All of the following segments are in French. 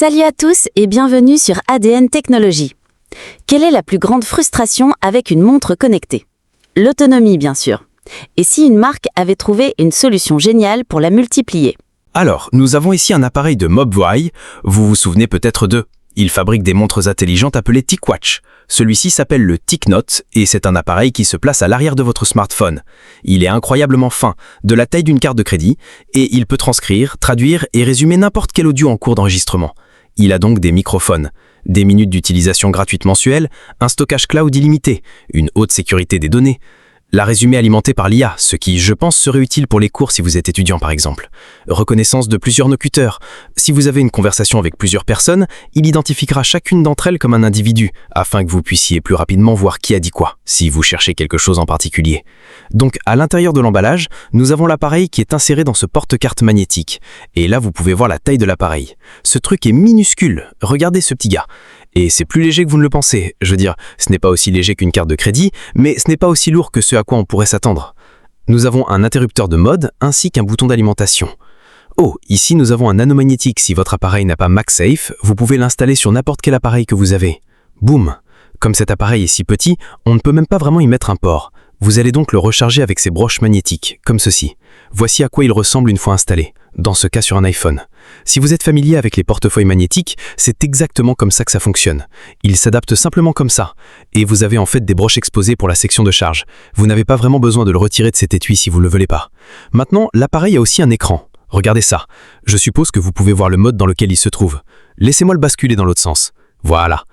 Salut à tous et bienvenue sur ADN Technologies. Quelle est la plus grande frustration avec une montre connectée? L'autonomie, bien sûr. Et si une marque avait trouvé une solution géniale pour la multiplier? Alors, nous avons ici un appareil de Mobileye, vous vous souvenez peut-être d'eux. Il fabrique des montres intelligentes appelées TicWatch. Celui-ci s'appelle le TicNote et c'est un appareil qui se place à l'arrière de votre smartphone. Il est incroyablement fin, de la taille d'une carte de crédit, et il peut transcrire, traduire et résumer n'importe quel audio en cours d'enregistrement. Il a donc des microphones, des minutes d'utilisation gratuite mensuelle, un stockage cloud illimité, une haute sécurité des données, la résumé alimentée par l'IA, ce qui, je pense, serait utile pour les cours si vous êtes étudiant par exemple. Reconnaissance de plusieurs locuteurs. Si vous avez une conversation avec plusieurs personnes, il identifiera chacune d'entre elles comme un individu, afin que vous puissiez plus rapidement voir qui a dit quoi, si vous cherchez quelque chose en particulier. Donc, à l'intérieur de l'emballage, nous avons l'appareil qui est inséré dans ce porte-carte magnétique. Et là, vous pouvez voir la taille de l'appareil. Ce truc est minuscule. Regardez ce petit gars. Et c'est plus léger que vous ne le pensez. Je veux dire, ce n'est pas aussi léger qu'une carte de crédit, mais ce n'est pas aussi lourd que ce à quoi on pourrait s'attendre. Nous avons un interrupteur de mode ainsi qu'un bouton d'alimentation. Oh, ici nous avons un nanomagnétique. Si votre appareil n'a pas MagSafe, vous pouvez l'installer sur n'importe quel appareil que vous avez. Boum! Comme cet appareil est si petit, on ne peut même pas vraiment y mettre un port. Vous allez donc le recharger avec ces broches magnétiques, comme ceci. Voici à quoi il ressemble une fois installé, dans ce cas sur un iPhone. Si vous êtes familier avec les portefeuilles magnétiques, c'est exactement comme ça que ça fonctionne. Il s'adapte simplement comme ça. Et vous avez en fait des broches exposées pour la section de charge. Vous n'avez pas vraiment besoin de le retirer de cet étui si vous ne le voulez pas. Maintenant, l'appareil a aussi un écran. Regardez ça. Je suppose que vous pouvez voir le mode dans lequel il se trouve. Laissez-moi le basculer dans l'autre sens. Voilà.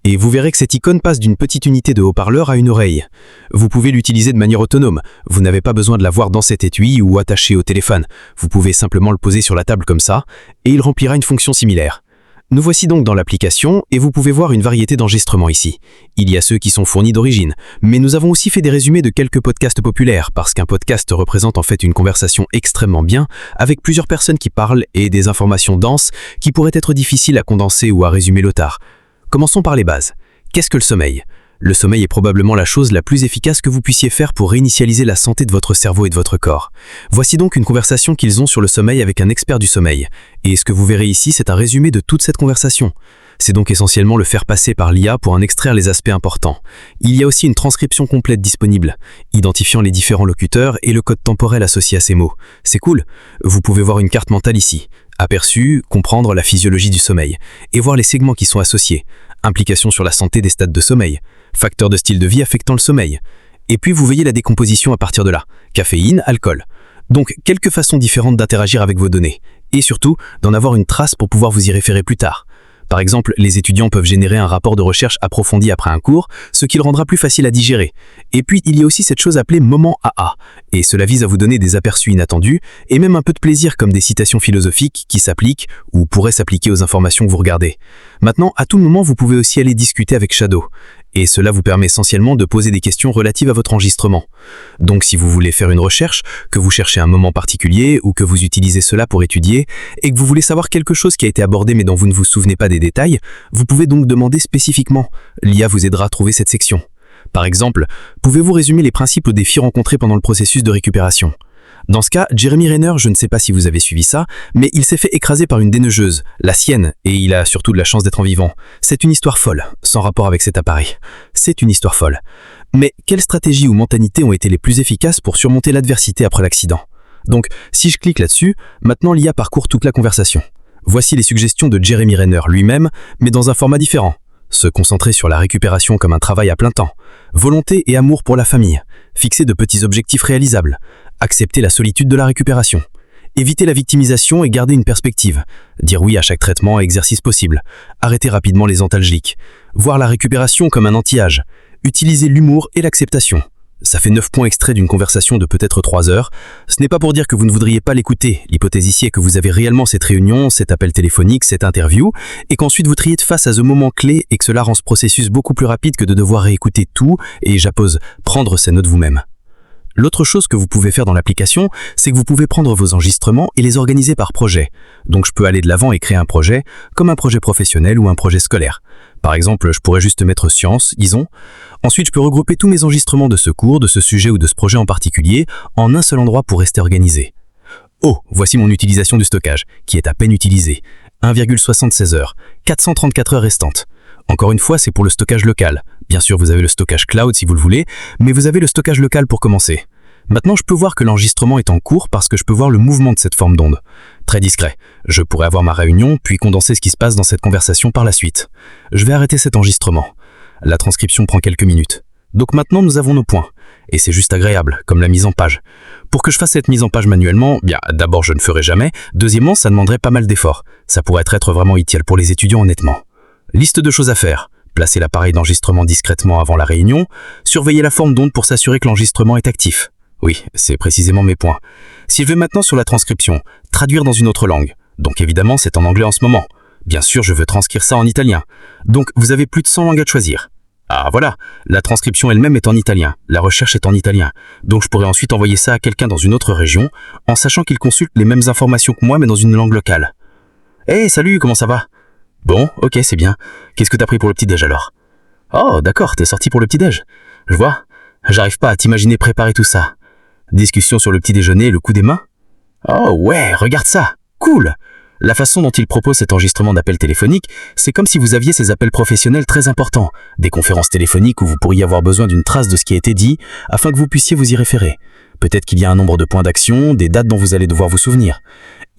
Et vous verrez que cette icône passe d'une petite unité de haut-parleur à une oreille. Vous pouvez l'utiliser de manière autonome. Vous n'avez pas besoin de l'avoir dans cet étui ou attaché au téléphone. Vous pouvez simplement le poser sur la table comme ça, et il remplira une fonction similaire. Nous voici donc dans l'application, et vous pouvez voir une variété d'enregistrements ici. Il y a ceux qui sont fournis d'origine, mais nous avons aussi fait des résumés de quelques podcasts populaires, parce qu'un podcast représente en fait une conversation extrêmement bien, avec plusieurs personnes qui parlent et des informations denses qui pourraient être difficiles à condenser ou à résumer l'otard. Commençons par les bases. Qu'est-ce que le sommeil? Le sommeil est probablement la chose la plus efficace que vous puissiez faire pour réinitialiser la santé de votre cerveau et de votre corps. Voici donc une conversation qu'ils ont sur le sommeil avec un expert du sommeil. Et ce que vous verrez ici, c'est un résumé de toute cette conversation. C'est donc essentiellement le faire passer par l'IA pour en extraire les aspects importants. Il y a aussi une transcription complète disponible, identifiant les différents locuteurs et le code temporel associé à ces mots. C'est cool. Vous pouvez voir une carte mentale ici. Aperçu, comprendre la physiologie du sommeil, et voir les segments qui sont associés. Implications sur la santé des stades de sommeil, facteurs de style de vie affectant le sommeil. Et puis vous voyez la décomposition à partir de là, caféine, alcool. Donc quelques façons différentes d'interagir avec vos données, et surtout d'en avoir une trace pour pouvoir vous y référer plus tard. Par exemple, les étudiants peuvent générer un rapport de recherche approfondi après un cours, ce qui le rendra plus facile à digérer. Et puis, il y a aussi cette chose appelée moment AA, et cela vise à vous donner des aperçus inattendus, et même un peu de plaisir comme des citations philosophiques qui s'appliquent ou pourraient s'appliquer aux informations que vous regardez. Maintenant, à tout moment, vous pouvez aussi aller discuter avec Shadow. Et cela vous permet essentiellement de poser des questions relatives à votre enregistrement. Donc si vous voulez faire une recherche, que vous cherchez un moment particulier ou que vous utilisez cela pour étudier, et que vous voulez savoir quelque chose qui a été abordé mais dont vous ne vous souvenez pas des détails, vous pouvez donc demander spécifiquement. L'IA vous aidera à trouver cette section. Par exemple, pouvez-vous résumer les principaux défis rencontrés pendant le processus de récupération? Dans ce cas, Jeremy Renner, je ne sais pas si vous avez suivi ça, mais il s'est fait écraser par une déneigeuse, la sienne, et il a surtout de la chance d'être en vivant. C'est une histoire folle, sans rapport avec cet appareil. C'est une histoire folle. Mais quelles stratégies ou mentalités ont été les plus efficaces pour surmonter l'adversité après l'accident? Donc, si je clique là-dessus, maintenant l'IA parcourt toute la conversation. Voici les suggestions de Jeremy Renner lui-même, mais dans un format différent. Se concentrer sur la récupération comme un travail à plein temps. Volonté et amour pour la famille. Fixer de petits objectifs réalisables. Accepter la solitude de la récupération. Éviter la victimisation et garder une perspective. Dire oui à chaque traitement et exercice possible. Arrêter rapidement les antalgiques. Voir la récupération comme un anti-âge. Utiliser l'humour et l'acceptation. Ça fait 9 points extraits d'une conversation de peut-être 3 heures. Ce n'est pas pour dire que vous ne voudriez pas l'écouter. L'hypothèse ici est que vous avez réellement cette réunion, cet appel téléphonique, cette interview, et qu'ensuite vous triez de face à ce moment clé et que cela rend ce processus beaucoup plus rapide que de devoir réécouter tout et, j'appose, prendre ces notes vous-même. L'autre chose que vous pouvez faire dans l'application, c'est que vous pouvez prendre vos enregistrements et les organiser par projet. Donc je peux aller de l'avant et créer un projet, comme un projet professionnel ou un projet scolaire. Par exemple, je pourrais juste mettre science, disons. Ensuite, je peux regrouper tous mes enregistrements de ce cours, de ce sujet ou de ce projet en particulier en un seul endroit pour rester organisé. Oh, voici mon utilisation du stockage, qui est à peine utilisée. 1,76 heures, 434 heures restantes. Encore une fois, c'est pour le stockage local. Bien sûr, vous avez le stockage cloud si vous le voulez, mais vous avez le stockage local pour commencer. Maintenant, je peux voir que l'enregistrement est en cours parce que je peux voir le mouvement de cette forme d'onde. Très discret. Je pourrais avoir ma réunion, puis condenser ce qui se passe dans cette conversation par la suite. Je vais arrêter cet enregistrement. La transcription prend quelques minutes. Donc maintenant, nous avons nos points. Et c'est juste agréable, comme la mise en page. Pour que je fasse cette mise en page manuellement, bien, d'abord, je ne ferai jamais. Deuxièmement, ça demanderait pas mal d'efforts. Ça pourrait être vraiment utile pour les étudiants, honnêtement. Liste de choses à faire. Placer l'appareil d'enregistrement discrètement avant la réunion. Surveiller la forme d'onde pour s'assurer que l'enregistrement est actif. Oui, c'est précisément mes points. Si je vais maintenant sur la transcription, traduire dans une autre langue. Donc évidemment, c'est en anglais en ce moment. Bien sûr, je veux transcrire ça en italien. Donc, vous avez plus de 100 langues à choisir. Ah voilà, la transcription elle-même est en italien, la recherche est en italien. Donc je pourrais ensuite envoyer ça à quelqu'un dans une autre région, en sachant qu'il consulte les mêmes informations que moi mais dans une langue locale. Hey, salut, comment ça va? Bon, ok, c'est bien. Qu'est-ce que t'as pris pour le petit-déj alors? Oh, d'accord, t'es sorti pour le petit-déj. Je vois, j'arrive pas à t'imaginer préparer tout ça. Discussion sur le petit-déjeuner, le coup des mains? Oh ouais, regarde ça, cool! La façon dont il propose cet enregistrement d'appels téléphoniques, c'est comme si vous aviez ces appels professionnels très importants, des conférences téléphoniques où vous pourriez avoir besoin d'une trace de ce qui a été dit, afin que vous puissiez vous y référer. Peut-être qu'il y a un nombre de points d'action, des dates dont vous allez devoir vous souvenir.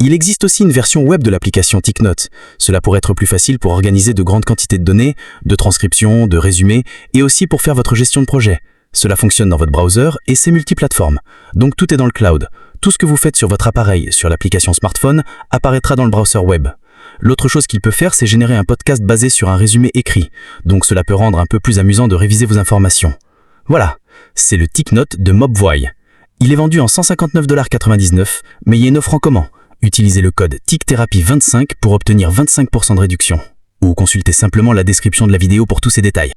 Il existe aussi une version web de l'application TicNote. Cela pourrait être plus facile pour organiser de grandes quantités de données, de transcriptions, de résumés, et aussi pour faire votre gestion de projet. Cela fonctionne dans votre browser et c'est multiplateforme. Donc tout est dans le cloud. Tout ce que vous faites sur votre appareil, sur l'application smartphone, apparaîtra dans le browser web. L'autre chose qu'il peut faire, c'est générer un podcast basé sur un résumé écrit. Donc cela peut rendre un peu plus amusant de réviser vos informations. Voilà, c'est le TicNote de Mobvoi. Il est vendu en 159,99 $, mais il y a une offre en commun. Utilisez le code TICTHERAPY25 pour obtenir 25% de réduction. Ou consultez simplement la description de la vidéo pour tous ces détails.